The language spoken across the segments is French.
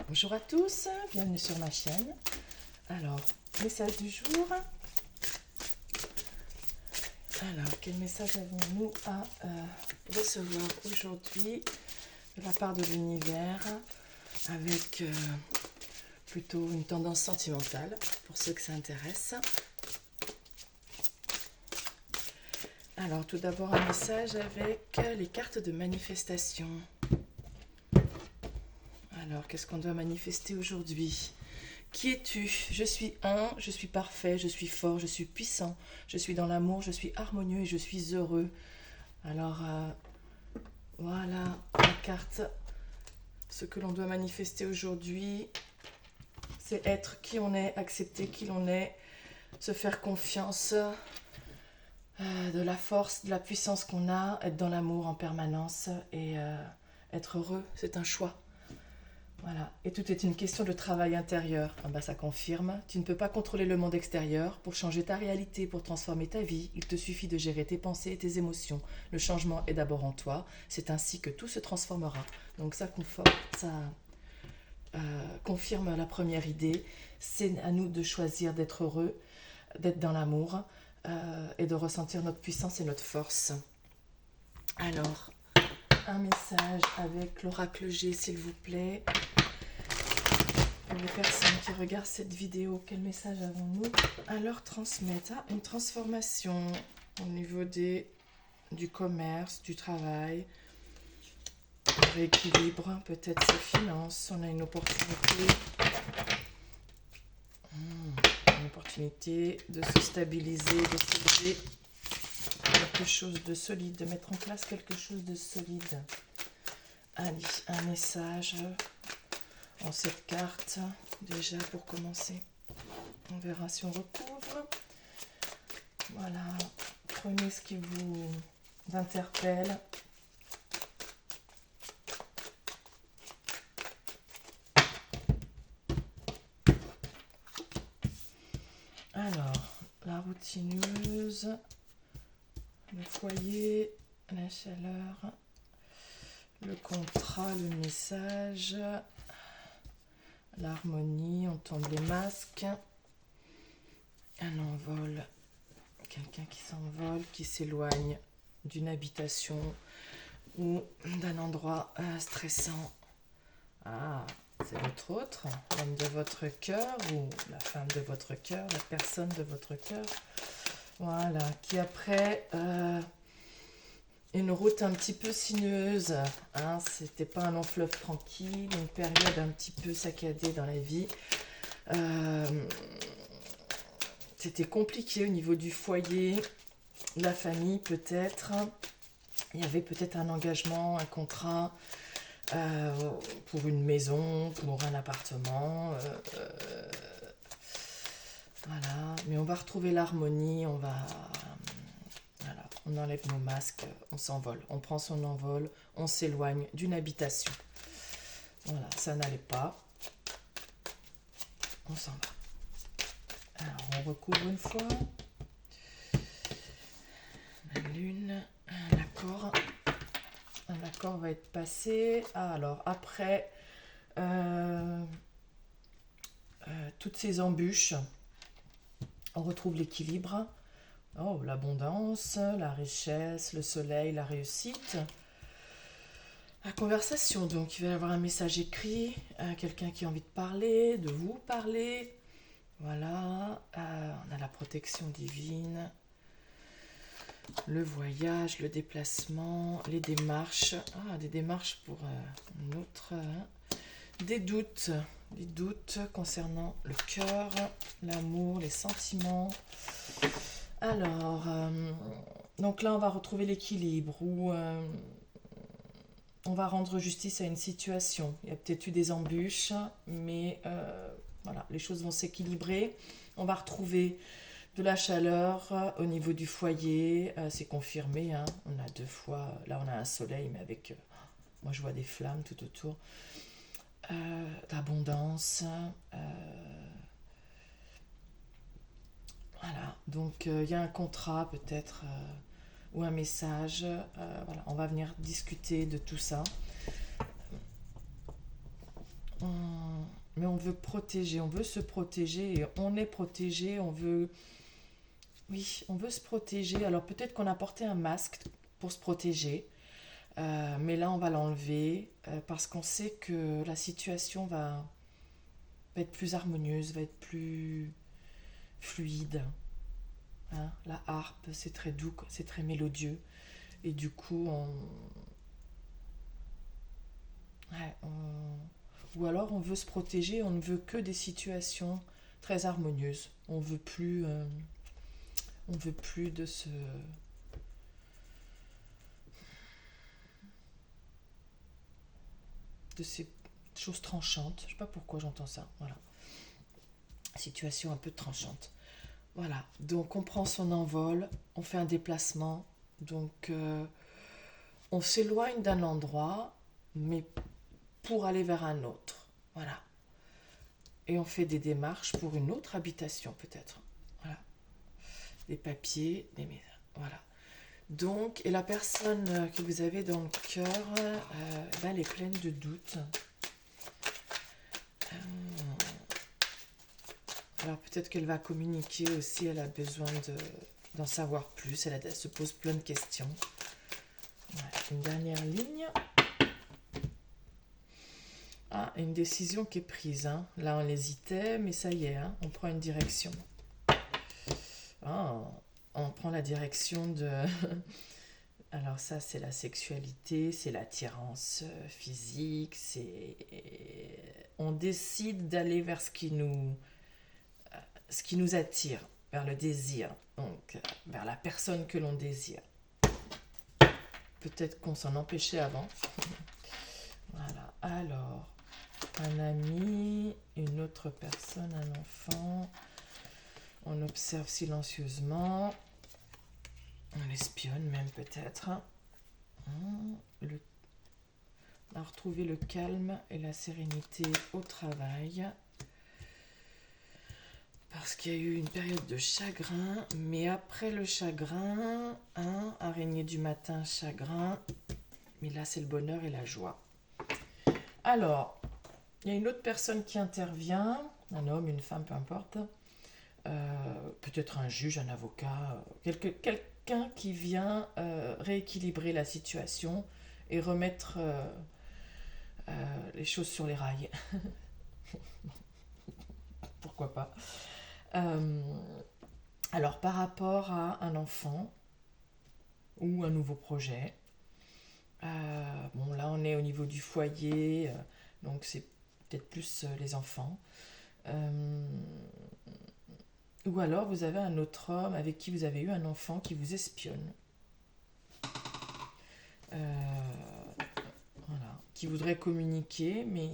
Bonjour à tous, bienvenue sur ma chaîne. Alors, message du jour. Alors, quel message avons-nous à recevoir aujourd'hui de la part de l'univers avec plutôt une tendance sentimentale pour ceux que ça intéresse. Alors, tout d'abord un message avec les cartes de manifestation. Alors, qu'est-ce qu'on doit manifester aujourd'hui ? Qui es-tu ? Je suis un, je suis parfait, je suis fort, je suis puissant, je suis dans l'amour, je suis harmonieux et je suis heureux. Alors, voilà la carte. Ce que l'on doit manifester aujourd'hui, c'est être qui on est, accepter qui l'on est, se faire confiance, de la force, de la puissance qu'on a, être dans l'amour en permanence et être heureux, c'est un choix. Voilà. Et tout est une question de travail intérieur. Ah bah, ça confirme. Tu ne peux pas contrôler le monde extérieur. Pour changer ta réalité, pour transformer ta vie, il te suffit de gérer tes pensées et tes émotions. Le changement est d'abord en toi. C'est ainsi que tout se transformera. Donc ça confirme la première idée. C'est à nous de choisir d'être heureux, d'être dans l'amour et de ressentir notre puissance et notre force. Alors, un message avec l'oracle G, s'il vous plaît. Pour les personnes qui regardent cette vidéo, quel message avons-nous à leur transmettre ? Une transformation au niveau du commerce, du travail, un rééquilibre, peut-être ses finances. On a une opportunité, de se stabiliser, de s'élever quelque chose de solide, de mettre en place quelque chose de solide. Allez, un message en cette carte, déjà pour commencer. On verra si on recouvre. Voilà, prenez ce qui vous interpelle. Alors, la routineuse, le foyer, la chaleur, le contrat, le message, l'harmonie, on tombe les masques, un envol, quelqu'un qui s'envole, qui s'éloigne d'une habitation ou d'un endroit stressant. Ah, c'est votre autre, l'homme de votre cœur ou la femme de votre cœur, la personne de votre cœur. Voilà, qui après une route un petit peu sinueuse. Hein, c'était pas un long fleuve tranquille, une période un petit peu saccadée dans la vie. C'était compliqué au niveau du foyer, de la famille peut-être. Il y avait peut-être un engagement, un contrat pour une maison, pour un appartement. Voilà, mais on va retrouver l'harmonie, on enlève nos masques, on s'envole, on prend son envol, on s'éloigne d'une habitation. Voilà, ça n'allait pas. On s'en va. Alors, on recouvre une fois. La lune, l'accord. L'accord va être passé. Ah, alors, après toutes ces embûches, on retrouve l'équilibre. Oh, l'abondance, la richesse, le soleil, la réussite. La conversation, donc il va y avoir un message écrit, quelqu'un qui a envie de parler, de vous parler. Voilà, on a la protection divine, le voyage, le déplacement, les démarches. Ah, des démarches pour une autre. Des doutes concernant le cœur, l'amour, les sentiments. Alors, donc là, on va retrouver l'équilibre où on va rendre justice à une situation. Il y a peut-être eu des embûches, mais voilà, les choses vont s'équilibrer. On va retrouver de la chaleur au niveau du foyer. C'est confirmé, hein. On a 2 fois, là on a un soleil, mais avec, moi je vois des flammes tout autour. D'abondance. Voilà, donc il y a un contrat peut-être ou un message. Voilà, on va venir discuter de tout ça. Mais on veut protéger, on veut se protéger, et on est protégé, on veut... Oui, on veut se protéger. Alors peut-être qu'on a porté un masque pour se protéger, mais là on va l'enlever parce qu'on sait que la situation va être plus harmonieuse, va être plus fluide. Hein. La harpe, c'est très doux, c'est très mélodieux. Et du coup, ouais, ou alors on veut se protéger, on ne veut que des situations très harmonieuses. On veut plus de ces choses tranchantes. Je sais pas pourquoi j'entends ça. Voilà, situation un peu tranchante. Voilà, donc on prend son envol, on fait un déplacement, donc on s'éloigne d'un endroit, mais pour aller vers un autre. Voilà. Et on fait des démarches pour une autre habitation peut-être. Voilà. Des papiers, des maisons. Voilà. Donc, et la personne que vous avez dans le cœur, elle est pleine de doutes. Alors peut-être qu'elle va communiquer aussi, elle a besoin d'en savoir plus, elle se pose plein de questions. Voilà. Une dernière ligne. Ah, une décision qui est prise. Hein. Là, on hésitait, mais ça y est, hein, on prend une direction. Ah, on prend la direction de... Alors ça, c'est la sexualité, c'est l'attirance physique, c'est... On décide d'aller vers ce qui nous attire, vers le désir, donc vers la personne que l'on désire. Peut-être qu'on s'en empêchait avant. Voilà, alors... Un ami, une autre personne, un enfant. On observe silencieusement. On espionne même peut-être. On a retrouvé le calme et la sérénité au travail. Parce qu'il y a eu une période de chagrin. Mais après le chagrin, araignée du matin, chagrin. Mais là, c'est le bonheur et la joie. Alors... Il y a une autre personne qui intervient, un homme, une femme, peu importe, peut-être un juge, un avocat, quelqu'un qui vient rééquilibrer la situation et remettre les choses sur les rails. Pourquoi pas. Alors par rapport à un enfant ou un nouveau projet, bon là on est au niveau du foyer, donc c'est peut-être plus les enfants. Ou alors vous avez un autre homme avec qui vous avez eu un enfant qui vous espionne. Voilà. Qui voudrait communiquer, mais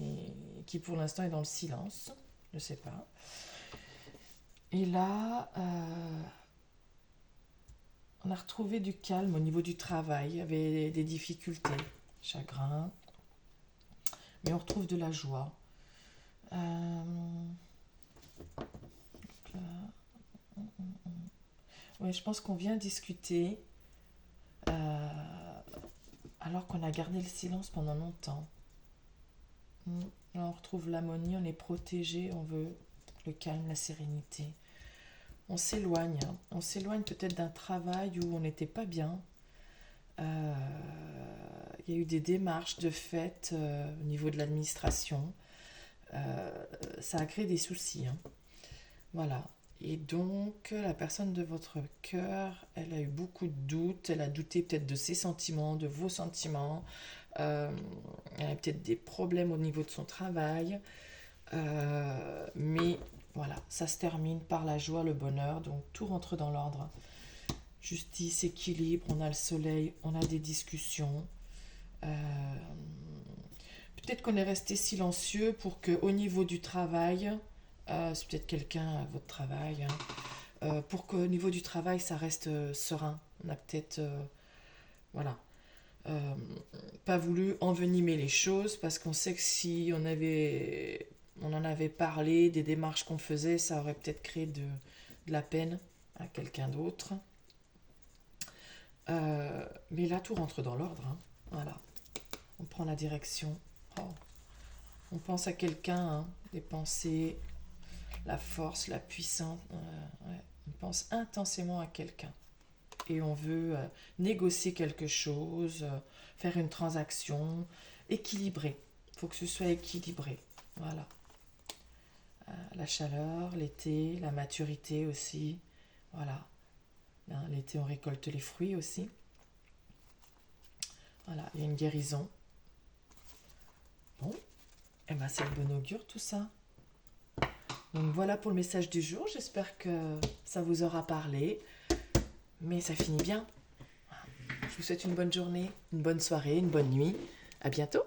qui pour l'instant est dans le silence. Je ne sais pas. Et là, on a retrouvé du calme au niveau du travail. Il y avait des difficultés, chagrin. Mais on retrouve de la joie. Ouais, je pense qu'on vient discuter alors qu'on a gardé le silence pendant longtemps. Là, on retrouve l'harmonie, on est protégé, on veut le calme, la sérénité. On s'éloigne, hein. On s'éloigne peut-être d'un travail où on n'était pas bien. Il y a eu des démarches de fait au niveau de l'administration. Ça a créé des soucis. Hein. Voilà. Et donc, la personne de votre cœur, elle a eu beaucoup de doutes. Elle a douté peut-être de ses sentiments, de vos sentiments. Elle a peut-être des problèmes au niveau de son travail. Mais voilà, ça se termine par la joie, le bonheur. Donc, tout rentre dans l'ordre. Justice, équilibre, on a le soleil, on a des discussions. Peut-être qu'on est resté silencieux pour qu'au niveau du travail, c'est peut-être quelqu'un à votre travail, pour qu'au niveau du travail, ça reste serein. On a peut-être, voilà, pas voulu envenimer les choses parce qu'on sait que si on en avait parlé, des démarches qu'on faisait, ça aurait peut-être créé de la peine à quelqu'un d'autre. Mais là, tout rentre dans l'ordre. Hein. Voilà. On prend la direction. Oh. On pense à quelqu'un, hein, des pensées, la force, la puissance. Ouais. On pense intensément à quelqu'un. Et on veut négocier quelque chose, faire une transaction, équilibré. Il faut que ce soit équilibré. Voilà. La chaleur, l'été, la maturité aussi. Voilà. Hein, l'été, on récolte les fruits aussi. Voilà, il y a une guérison. Bon, eh ben, c'est le bon augure tout ça. Donc voilà pour le message du jour. J'espère que ça vous aura parlé. Mais ça finit bien. Je vous souhaite une bonne journée, une bonne soirée, une bonne nuit. À bientôt.